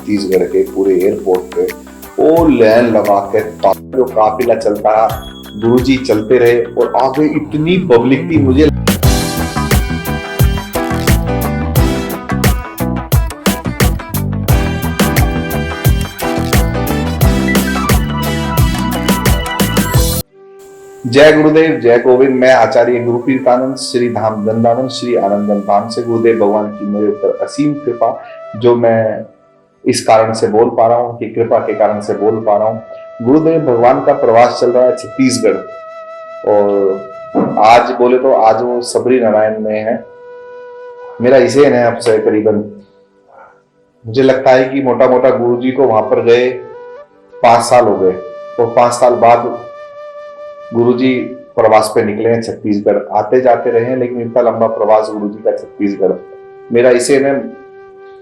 छत्तीसगढ़ के पूरे एयरपोर्ट पे वो लाइन लगा के जो काफिला चलता गुरुजी चलते रहे और आगे इतनी पब्लिक थी। मुझे जय गुरुदेव जय गोविंद। मैं आचार्य गुरुकीर्तानंद श्री धाम वृंदावन श्री आनंदन धाम से गुरुदेव भगवान की मेरे ऊपर असीम कृपा, जो मैं इस कारण से बोल पा रहा हूँ कि कृपा के कारण से बोल पा रहा हूँ। गुरुदेव भगवान का प्रवास चल रहा है छत्तीसगढ़, और आज बोले तो आज वो सबरी नारायण में है। मेरा इसे है अब से करीबन मुझे लगता है कि मोटा मोटा गुरुजी को वहां पर गए 5 साल हो गए, और 5 साल बाद गुरुजी प्रवास पे निकले हैं छत्तीसगढ़। आते जाते रहे हैं, लेकिन इतना लंबा प्रवास गुरुजी का छत्तीसगढ़ मेरा इसे में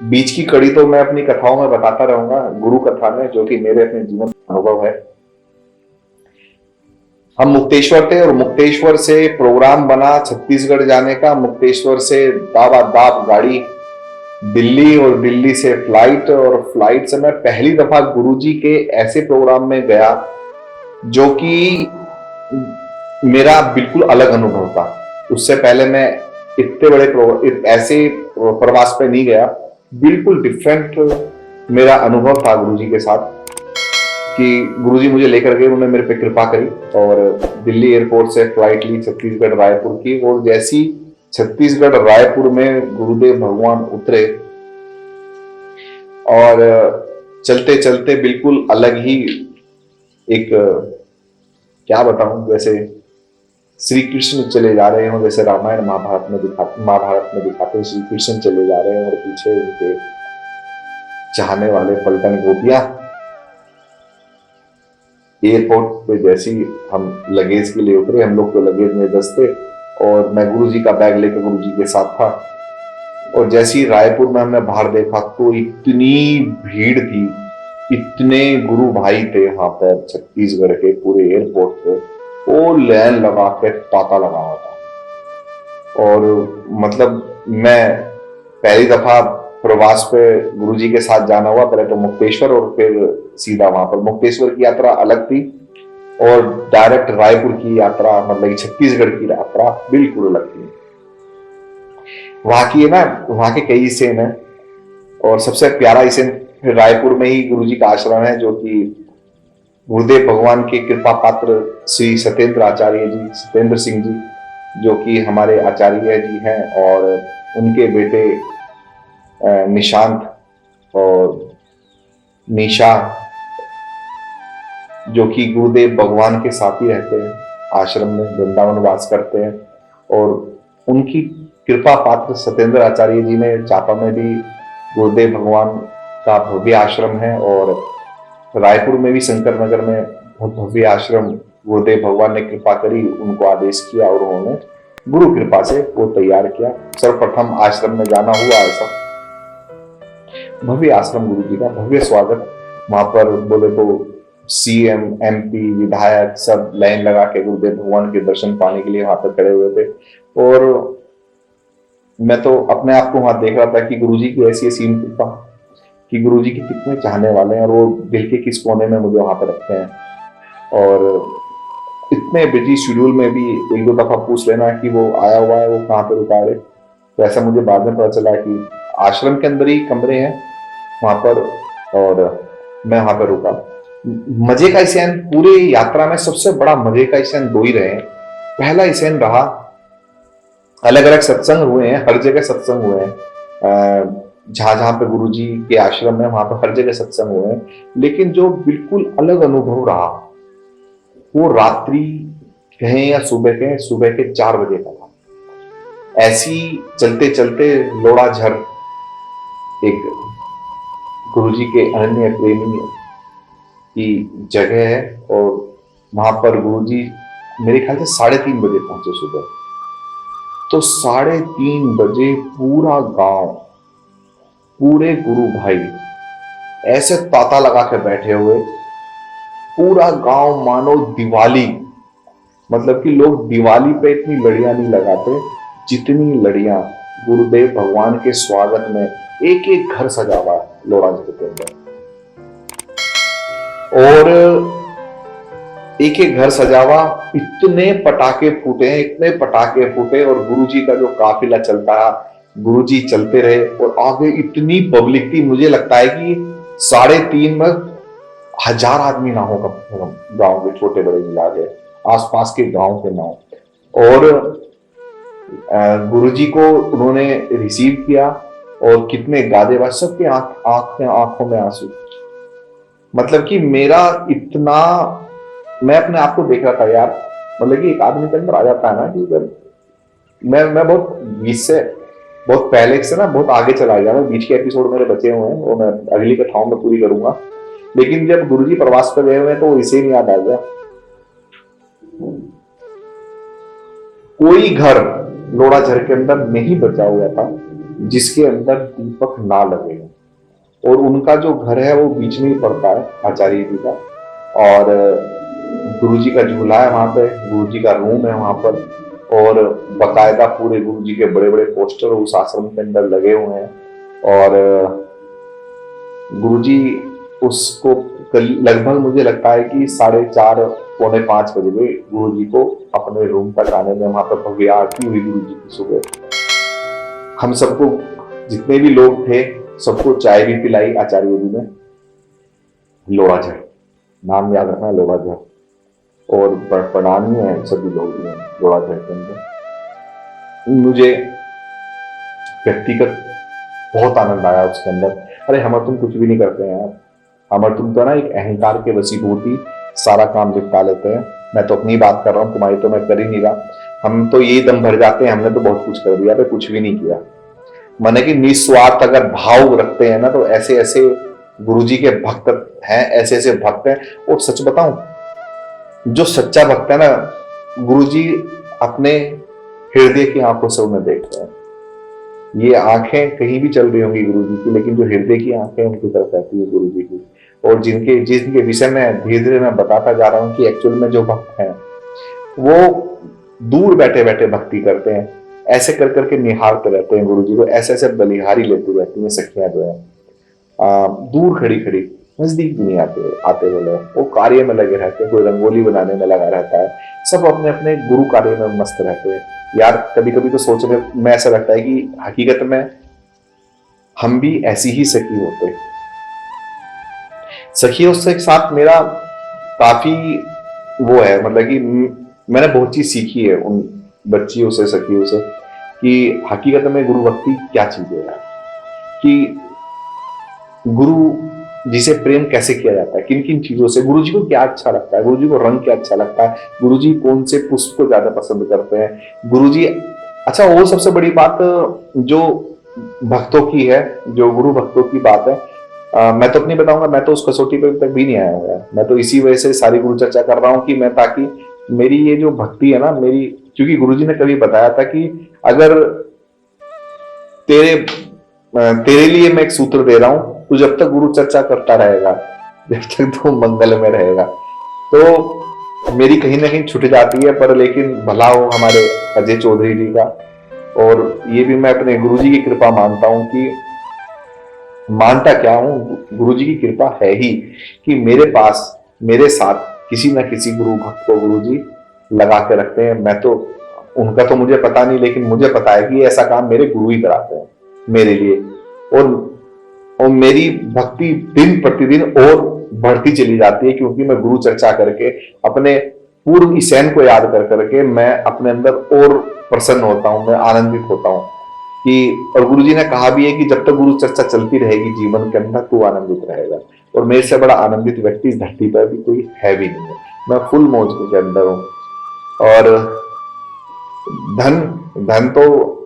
बीच की कड़ी तो मैं अपनी कथाओं में बताता रहूंगा, गुरु कथा में, जो कि मेरे अपने जीवन का अनुभव है। हम मुक्तेश्वर थे और मुक्तेश्वर से प्रोग्राम बना छत्तीसगढ़ जाने का। मुक्तेश्वर से दाब गाड़ी दिल्ली, और दिल्ली से फ्लाइट, और फ्लाइट से मैं पहली दफा गुरुजी के ऐसे प्रोग्राम में गया जो कि मेरा बिल्कुल अलग अनुभव था। उससे पहले मैं इतने बड़े ऐसे प्रवास पे नहीं गया। बिल्कुल डिफरेंट मेरा अनुभव था गुरुजी के साथ, कि गुरुजी मुझे लेकर गए, उन्होंने मेरे पे कृपा करी और दिल्ली एयरपोर्ट से फ्लाइट ली छत्तीसगढ़ रायपुर की। और जैसी छत्तीसगढ़ रायपुर में गुरुदेव भगवान उतरे, और चलते चलते बिल्कुल अलग ही एक, क्या बताऊं, जैसे श्री कृष्ण चले जा रहे हो, जैसे रामायण महाभारत में दिखाते श्री कृष्ण चले जा रहे हैं और पीछे उनके चाहने वाले पलटन गोपियां। एयरपोर्ट पे जैसी हम लगेज के लिए उतरे, हम लोग तो लगेज में 10 थे, और मैं गुरुजी का बैग लेकर गुरुजी के साथ था। और जैसी रायपुर में हमने बाहर देखा तो इतनी भीड़ थी, इतने गुरु भाई थे वहां पर छत्तीसगढ़ के पूरे एयरपोर्ट पे, वो लाइन लगा के तांता लगा हुआ था। और मतलब मैं पहली दफा प्रवास पे गुरुजी के साथ जाना हुआ, पहले तो मुक्तेश्वर और फिर सीधा वहां पर। मुक्तेश्वर की यात्रा अलग थी और डायरेक्ट रायपुर की यात्रा, मतलब छत्तीसगढ़ की यात्रा बिल्कुल अलग थी। वहां की है ना, वहां के कई सीन है, और सबसे प्यारा सीन फिर रायपुर में ही गुरुजी का आश्रम है, जो कि गुरुदेव भगवान के कृपा पात्र श्री सत्येंद्र आचार्य जी, सत्येंद्र सिंह जी, जो कि हमारे आचार्य जी हैं, और उनके बेटे निशांत और निशा, जो कि गुरुदेव भगवान के साथ ही रहते हैं, आश्रम में वृंदावन वास करते हैं। और उनकी कृपा पात्र सत्येंद्र आचार्य जी ने चापा में भी गुरुदेव भगवान का भव्य आश्रम है, और रायपुर में भी शंकर नगर में भव्य आश्रम गुरुदेव भगवान ने कृपा करी, उनको आदेश किया और उन्होंने गुरु कृपा से वो तैयार किया। सर्वप्रथम आश्रम में जाना हुआ, ऐसा भव्य आश्रम, गुरु जी का भव्य स्वागत। वहां पर बोले तो सीएम, एमपी, विधायक सब लाइन लगा के गुरुदेव भगवान के दर्शन पाने के लिए वहां पर खड़े हुए थे। और मैं तो अपने आप को वहां देख रहा था कि गुरुजी की ऐसी असीम कृपा, कि गुरुजी के कितने चाहने वाले हैं, और वो दिल के किस कोने में मुझे वहां पर रखते हैं। और इतने बिजी शेड्यूल में भी 1-2 दफा पूछ लेना कि वो आया हुआ है, वो कहाँ पे रुका है। तो ऐसा मुझे बाद में पता चला कि आश्रम के अंदर ही कमरे हैं वहां पर, और मैं वहां पर रुका। मजे का ईसैन, पूरे यात्रा में सबसे बड़ा मजे का ईसैन 2 ही रहे हैं। पहला ईसैन रहा, अलग अलग सत्संग हुए हैं, हर जगह सत्संग हुए हैं, जहां जहां पे गुरुजी के आश्रम है वहां पर हर जगह सत्संग हुए हैं। लेकिन जो बिल्कुल अलग अनुभव रहा वो रात्रि कहें या सुबह के 4 बजे का था। ऐसी चलते चलते लोड़ाझर एक गुरुजी के अनन्य प्रेमी की जगह है, और वहां पर गुरुजी मेरे ख्याल से 3:30 बजे पहुंचे सुबह। तो 3:30 बजे पूरा गांव, पूरे गुरु भाई ऐसे तांता लगा के बैठे हुए, पूरा गांव मानो दिवाली, मतलब कि लोग दिवाली पे इतनी लड़ियां नहीं लगाते जितनी लड़ियां गुरुदेव भगवान के स्वागत में एक एक घर सजा हुआ है लोड़ाझर के अंदर, और एक एक घर सजा हुआ, इतने पटाखे फूटे हैं, इतने पटाखे फूटे, और गुरुजी का जो काफिला चलता है, गुरुजी चलते रहे, और आगे इतनी पब्लिक थी, मुझे लगता है कि 3:30 में 1000 आदमी ना होगा गांव के छोटे बड़े मिला के, आसपास के गांव के नाव। और गुरुजी को उन्होंने रिसीव किया, और कितने गादे बाज, सबके आंखों में आंसू। मतलब कि मेरा इतना, मैं अपने आप को देख रहा था यार, मतलब कि एक आदमी के अंदर आ जाता है ना कि मैं बहुत बीच से, बहुत पहले से ना बहुत आगे चला गया। मैं बीच के एपिसोड मेरे बचे हुए हैं, वो मैं अगली कथाओं में पूरी करूंगा। लेकिन जब गुरुजी प्रवास पर गए हुए हैं तो इसे नहीं याद आ गया। कोई घर लोड़ाझर के अंदर नहीं बचा हुआ था जिसके अंदर दीपक ना लगे, और उनका जो घर है वो बीच में ही पड़ता है आचार्य जी का, और गुरुजी का झूला है वहां पे, गुरुजी का रूम है वहां पर, और बकायदा पूरे गुरुजी के बड़े बड़े पोस्टर उस आश्रम के अंदर लगे हुए हैं। और गुरुजी उसको लगभग मुझे लगता है कि 4:30 पौने 5 बजे गए गुरुजी को अपने रूम तक आने में। वहां पर भव्य आरती हुई गुरुजी की सुबह। हम सबको, जितने भी लोग थे, सबको चाय भी पिलाई आचार्य जी ने। लोड़ाझर नाम याद रखना, लोड़ाझर, और प्रणामी है सभी लोग हैं लोड़ाझर के अंदर। मुझे व्यक्तिगत बहुत आनंद आया उसके अंदर। अरे हमर तुम कुछ भी नहीं करते हैं यार, हमर तुम तो ना एक अहंकार के वशीभूत ही सारा काम निपटा लेते हैं। मैं तो अपनी बात कर रहा हूँ, तुम्हारी तो मैं कर ही नहीं रहा। हम तो यही दम भर जाते हैं हमने तो बहुत कुछ कर दिया, कुछ भी नहीं किया। माने कि निस्वार्थ अगर भाव रखते हैं ना, तो ऐसे ऐसे गुरुजी के भक्त हैं, ऐसे ऐसे भक्त हैं। और सच बताऊं, जो सच्चा भक्त है ना, गुरुजी अपने हृदय की आंखों से उन्हें देखते हैं। ये आंखें कहीं भी चल रही होंगी गुरुजी की, लेकिन जो हृदय की आंखें उनकी तरफ रहती है गुरुजी की। और जिनके विषय में धीरे धीरे मैं बताता जा रहा हूँ कि एक्चुअल में जो भक्त हैं वो दूर बैठे बैठे भक्ति करते हैं, ऐसे कर करके निहारते रहते हैं गुरुजी को, ऐसे ऐसे बलिहारी लेती रहती हैं सखियां जो है, दूर खड़ी खड़ी, नजदीक भी नहीं आते बोले, वो कार्य में लगे रहते हैं। कोई रंगोली बनाने में लगा रहता है, सब अपने अपने गुरु कार्य में मस्त रहते हैं। यार कभी कभी तो सोचने में ऐसा लगता है कि हकीकत में हम भी ऐसी ही सखी होते। सखियों से साथ मेरा काफी वो है, मतलब कि मैंने बहुत चीज सीखी है उन बच्चियों से, सखियों से, कि हकीकत में गुरु भक्ति क्या चीज है यार, कि गुरु जी से प्रेम कैसे किया जाता है, किन किन चीजों से, गुरु जी को क्या अच्छा लगता है, गुरु जी को रंग क्या अच्छा लगता है, गुरु जी कौन से पुष्प को ज्यादा पसंद करते हैं गुरु जी। अच्छा, वो सबसे बड़ी बात जो भक्तों की है, जो गुरु भक्तों की बात है, मैं तो अपनी बताऊंगा, मैं तो उस कसौटी पे तक भी नहीं आया हुआ। मैं तो इसी वजह से सारी गुरु चर्चा कर रहा हूँ कि मैं, ताकि मेरी ये जो भक्ति है ना मेरी, क्योंकि गुरुजी ने कभी बताया था कि अगर तेरे तेरे लिए मैं एक सूत्र दे रहा हूं, तू जब तक गुरु चर्चा करता रहेगा, जब तक तू मंगल में रहेगा। तो मेरी कहीं ना कहीं छूट जाती है, पर लेकिन भला हो हमारे अजय चौधरी जी का। और ये भी मैं अपने गुरुजी की कृपा मानता हूं, कि मानता क्या हूं, गुरुजी की कृपा है ही कि मेरे पास, मेरे साथ किसी ना किसी गुरु भक्त को गुरुजी लगा के रखते हैं। मैं तो, उनका तो मुझे पता नहीं, लेकिन मुझे पता है कि ऐसा काम मेरे गुरु ही कराते हैं मेरे लिए। और मेरी भक्ति दिन प्रतिदिन और बढ़ती चली जाती है, क्योंकि मैं गुरु चर्चा करके अपने पूर्व ईसैन को याद कर करके मैं अपने अंदर और प्रसन्न होता हूं, मैं आनंदित होता हूं कि, और गुरुजी ने कहा भी है कि जब तक गुरु चर्चा चलती रहेगी जीवन के अंदर, तू आनंदित रहेगा। और मेरे से बड़ा आनंदित व्यक्ति इस धरती पर भी कोई है भी नहीं है। मैं फुल मौज के अंदर हूँ। और धन, धन तो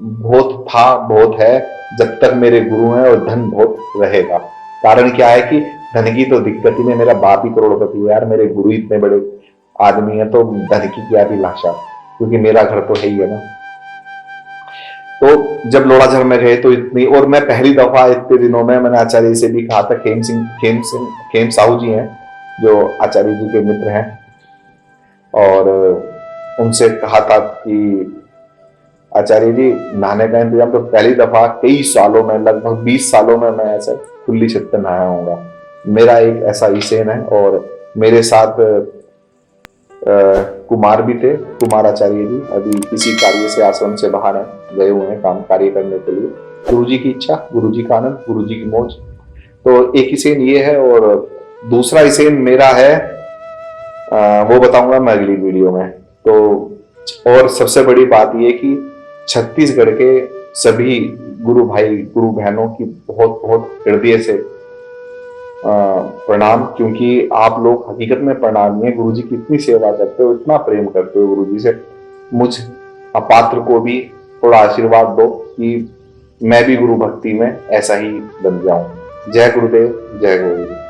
बहुत था, बहुत है, जब तक मेरे गुरु हैं, और धन बहुत रहेगा। कारण क्या है कि धन की तो दिक्कत ही नहीं, मेरा बाप ही करोड़पति है यार, मेरे गुरु इतने बड़े आदमी है, तो धन की क्या अभिलाषा, क्योंकि मेरा घर तो है ही है ना। तो जब लोड़ाझर में गए तो इतनी, और मैं पहली दफा इतने दिनों में, मैंने आचार्य से भी कहा था, खेम साहू जी हैं जो आचार्य जी के मित्र हैं, और उनसे कहा था कि आचार्य जी, नहाने का इंतजाम तो पहली दफा कई सालों में, लगभग 20 सालों में मैं ऐसा खुली छत पे नहाया हूँगा। मेरा एक ऐसा ही सेन है। और मेरे साथ कुमार भी थे, कुमार आचार्य जी अभी किसी कार्य से आश्रम से बाहर हैं, गए हुए हैं काम कार्य करने के लिए। गुरु जी की इच्छा, गुरु जी का आनंद, गुरु जी की मौज। तो एक ही सेन ये है। और दूसरा ही सेन मेरा है, वो बताऊंगा मैं अगली वीडियो में। तो और सबसे बड़ी बात ये कि छत्तीसगढ़ के सभी गुरु भाई गुरु बहनों की बहुत बहुत हृदय से प्रणाम, क्योंकि आप लोग हकीकत में प्रणामी है। गुरु जी की इतनी सेवा करते हो, इतना प्रेम करते हो गुरु जी से। मुझ अपात्र को भी थोड़ा आशीर्वाद दो कि मैं भी गुरु भक्ति में ऐसा ही बन जाऊं। जय गुरुदेव, जय गुरु जी।